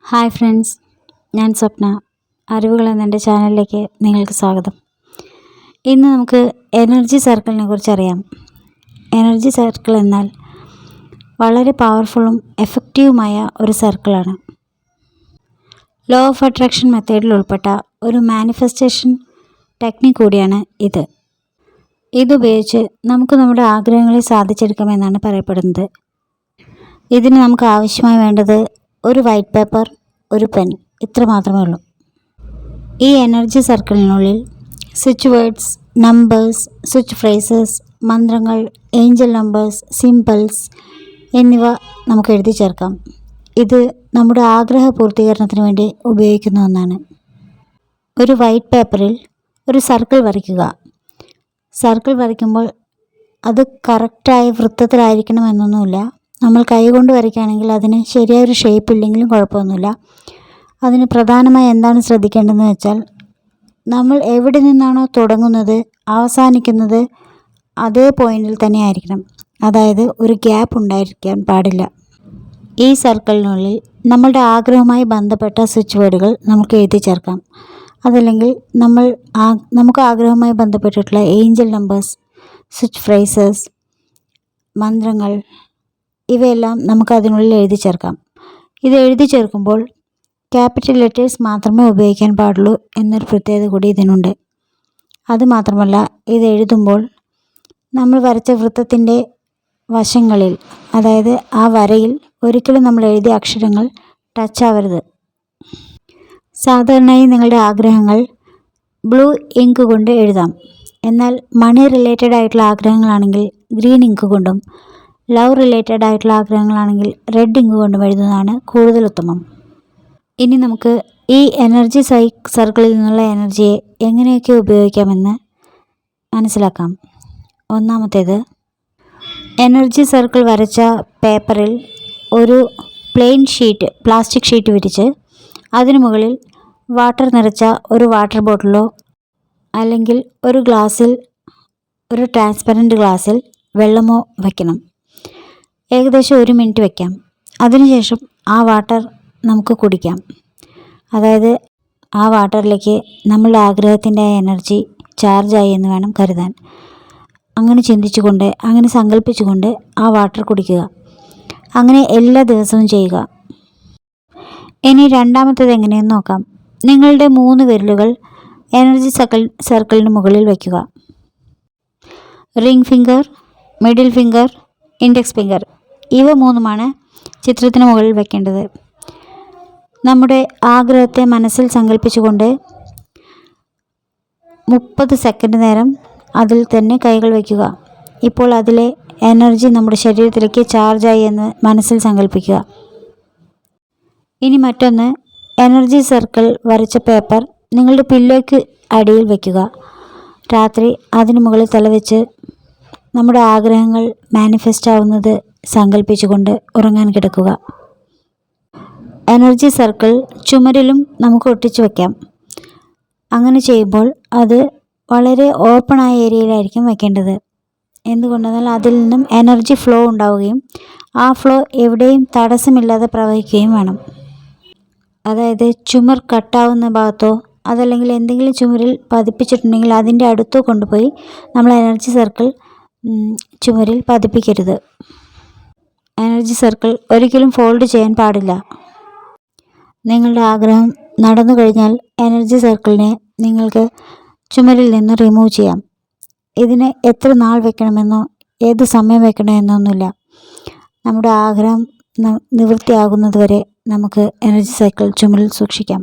Hi friends, ഞാൻ സ്വപ്ന. അറിവുകൾ എന്നെൻ്റെ ചാനലിലേക്ക് നിങ്ങൾക്ക് സ്വാഗതം. ഇന്ന് നമുക്ക് എനർജി സർക്കിളിനെ കുറിച്ച് അറിയാം. എനർജി സർക്കിൾ എന്നാൽ വളരെ പവർഫുള്ളും എഫക്റ്റീവുമായ ഒരു സർക്കിളാണ്. ലോ ഓഫ് അട്രാക്ഷൻ മെത്തേഡിൽ ഉൾപ്പെട്ട ഒരു മാനിഫെസ്റ്റേഷൻ ടെക്നിക് കൂടിയാണ് ഇത്. ഇതുപയോഗിച്ച് നമുക്ക് നമ്മുടെ ആഗ്രഹങ്ങളെ സാധിച്ചെടുക്കാമെന്നാണ് പറയപ്പെടുന്നത്. ഇതിന് നമുക്ക് ആവശ്യമായി വേണ്ടത് ഒരു വൈറ്റ് പേപ്പർ, ഒരു പെൻ, ഇത്ര മാത്രമേ ഉള്ളൂ. ഈ എനർജി സർക്കിളിനുള്ളിൽ switch words, numbers, switch phrases, മന്ത്രങ്ങൾ, ഏഞ്ചൽ നമ്പേഴ്സ്, സിംബൽസ് എന്നിവ നമുക്ക് എഴുതി ചേർക്കാം. ഇത് നമ്മുടെ ആഗ്രഹ പൂർത്തീകരണത്തിന് വേണ്ടി ഉപയോഗിക്കുന്ന ഒന്നാണ്. ഒരു വൈറ്റ് പേപ്പറിൽ ഒരു സർക്കിൾ വരയ്ക്കുക. സർക്കിൾ വരയ്ക്കുമ്പോൾ അത് കറക്റ്റായ വൃത്തത്തിലായിരിക്കണമെന്നൊന്നുമില്ല. നമ്മൾ കൈകൊണ്ട് വരയ്ക്കുകയാണെങ്കിൽ അതിന് ശരിയായൊരു ഷേപ്പ് ഇല്ലെങ്കിലും കുഴപ്പമൊന്നുമില്ല. അതിന് പ്രധാനമായി എന്താണ് ശ്രദ്ധിക്കേണ്ടതെന്ന് വെച്ചാൽ, നമ്മൾ എവിടെ നിന്നാണോ തുടങ്ങുന്നത് അവസാനിക്കുന്നത് അതേ പോയിന്റിൽ തന്നെ ആയിരിക്കണം. അതായത് ഒരു ഗ്യാപ്പ് ഉണ്ടായിരിക്കാൻ പാടില്ല. ഈ സർക്കിളിനുള്ളിൽ നമ്മളുടെ ആഗ്രഹവുമായി ബന്ധപ്പെട്ട സ്വിച്ച് വേർഡുകൾ നമുക്ക് എഴുതി ചേർക്കാം. അതല്ലെങ്കിൽ നമുക്ക് ആഗ്രഹവുമായി ബന്ധപ്പെട്ടിട്ടുള്ള ഏഞ്ചൽ നമ്പേഴ്സ്, സ്വിച്ച് ഫ്രേസസ്, മന്ത്രങ്ങൾ ഇവയെല്ലാം നമുക്ക് അതിനുള്ളിൽ എഴുതി ചേർക്കാം. ഇത് എഴുതി ചേർക്കുമ്പോൾ ക്യാപിറ്റൽ ലെറ്റേഴ്സ് മാത്രമേ ഉപയോഗിക്കാൻ പാടുള്ളൂ എന്നൊരു പ്രത്യേകത കൂടി ഇതിനുണ്ട്. അതുമാത്രമല്ല, ഇത് എഴുതുമ്പോൾ നമ്മൾ വരച്ച വൃത്തത്തിൻ്റെ വശങ്ങളിൽ, അതായത് ആ വരയിൽ ഒരിക്കലും നമ്മൾ എഴുതിയ അക്ഷരങ്ങൾ ടച്ച് ആവരുത്. സാധാരണയായി നിങ്ങളുടെ ആഗ്രഹങ്ങൾ ബ്ലൂ ഇങ്ക് കൊണ്ട് എഴുതാം. എന്നാൽ മണി റിലേറ്റഡ് ആയിട്ടുള്ള ആഗ്രഹങ്ങളാണെങ്കിൽ ഗ്രീൻ ഇങ്ക് കൊണ്ടും, ലവ് റിലേറ്റഡ് ആയിട്ടുള്ള ആഗ്രഹങ്ങളാണെങ്കിൽ റെഡ് ഇങ്ക് കൊണ്ടും എഴുതുന്നതാണ് കൂടുതൽ ഉത്തമം. ഇനി നമുക്ക് ഈ എനർജി സർക്കിളിൽ നിന്നുള്ള എനർജിയെ എങ്ങനെയൊക്കെ ഉപയോഗിക്കാമെന്ന് മനസ്സിലാക്കാം. ഒന്നാമത്തേത്, എനർജി സർക്കിൾ വരച്ച പേപ്പറിൽ ഒരു പ്ലെയിൻ ഷീറ്റ്, പ്ലാസ്റ്റിക് ഷീറ്റ് വിരിച്ച് അതിനു മുകളിൽ വാട്ടർ നിറച്ച ഒരു വാട്ടർ ബോട്ടിലോ അല്ലെങ്കിൽ ഒരു ഗ്ലാസ്സിൽ, ഒരു ട്രാൻസ്പെറൻറ്റ് ഗ്ലാസ്സിൽ വെള്ളമോ വയ്ക്കണം. ഏകദേശം 1 മിനിറ്റ് വയ്ക്കാം. അതിനുശേഷം ആ വാട്ടർ നമുക്ക് കുടിക്കാം. അതായത് ആ വാട്ടറിലേക്ക് നമ്മളുടെ ആഗ്രഹത്തിൻ്റെ എനർജി ചാർജായി എന്ന് വേണം കരുതാൻ. അങ്ങനെ ചിന്തിച്ചുകൊണ്ട്, അങ്ങനെ സങ്കല്പിച്ചുകൊണ്ട് ആ വാട്ടർ കുടിക്കുക. അങ്ങനെ എല്ലാ ദിവസവും ചെയ്യുക. ഇനി രണ്ടാമത്തേത് എങ്ങനെയെന്ന് നോക്കാം. നിങ്ങളുടെ 3 വിരലുകൾ എനർജി സർക്കിളിന് മുകളിൽ വയ്ക്കുക. Ring finger, middle finger, index finger, ഇവ 3ഉമാണ് ചിത്രത്തിന് മുകളിൽ വയ്ക്കേണ്ടത്. നമ്മുടെ ആഗ്രഹത്തെ മനസ്സിൽ സങ്കല്പിച്ചുകൊണ്ട് 30 സെക്കൻഡ് നേരം അതിൽ തന്നെ കൈകൾ വയ്ക്കുക. ഇപ്പോൾ അതിലെ എനർജി നമ്മുടെ ശരീരത്തിലേക്ക് ചാർജായി എന്ന് മനസ്സിൽ സങ്കല്പിക്കുക. ഇനി മറ്റൊന്ന്, എനർജി സർക്കിൾ വരച്ച പേപ്പർ നിങ്ങളുടെ പില്ലോയ്ക്ക് അടിയിൽ വയ്ക്കുക. രാത്രി അതിന് മുകളിൽ തലവെച്ച് നമ്മുടെ ആഗ്രഹങ്ങൾ മാനിഫെസ്റ്റ് ആവുന്നത് സങ്കല്പിച്ചുകൊണ്ട് ഉറങ്ങാൻ കിടക്കുക. എനർജി സർക്കിൾ ചുമരിലും നമുക്ക് ഒട്ടിച്ചു വയ്ക്കാം. അങ്ങനെ ചെയ്യുമ്പോൾ അത് വളരെ ഓപ്പണായ ഏരിയയിലായിരിക്കും വയ്ക്കേണ്ടത്. എന്തുകൊണ്ടെന്നാൽ അതിൽ നിന്നും എനർജി ഫ്ലോ ഉണ്ടാവുകയും ആ ഫ്ലോ എവിടെയും തടസ്സമില്ലാതെ പ്രവഹിക്കുകയും വേണം. അതായത് ചുമർ കട്ടാവുന്ന ഭാഗത്തോ അതല്ലെങ്കിൽ എന്തെങ്കിലും ചുമരിൽ പതിപ്പിച്ചിട്ടുണ്ടെങ്കിൽ അതിൻ്റെ അടുത്തോ കൊണ്ടുപോയി നമ്മൾ എനർജി സർക്കിൾ ചുമരിൽ പതിപ്പിക്കരുത്. എനർജി സർക്കിൾ ഒരിക്കലും ഫോൾഡ് ചെയ്യാൻ പാടില്ല. നിങ്ങളുടെ ആഗ്രഹം നടന്നു കഴിഞ്ഞാൽ എനർജി സർക്കിളിനെ നിങ്ങൾക്ക് ചുമരിൽ നിന്ന് റിമൂവ് ചെയ്യാം. ഇതിന് എത്ര നാൾ വെക്കണമെന്നോ ഏത് സമയം വെക്കണമെന്നൊന്നുമില്ല. നമ്മുടെ ആഗ്രഹം നിവൃത്തിയാകുന്നത് വരെ നമുക്ക് എനർജി സർക്കിൾ ചുമരിൽ സൂക്ഷിക്കാം.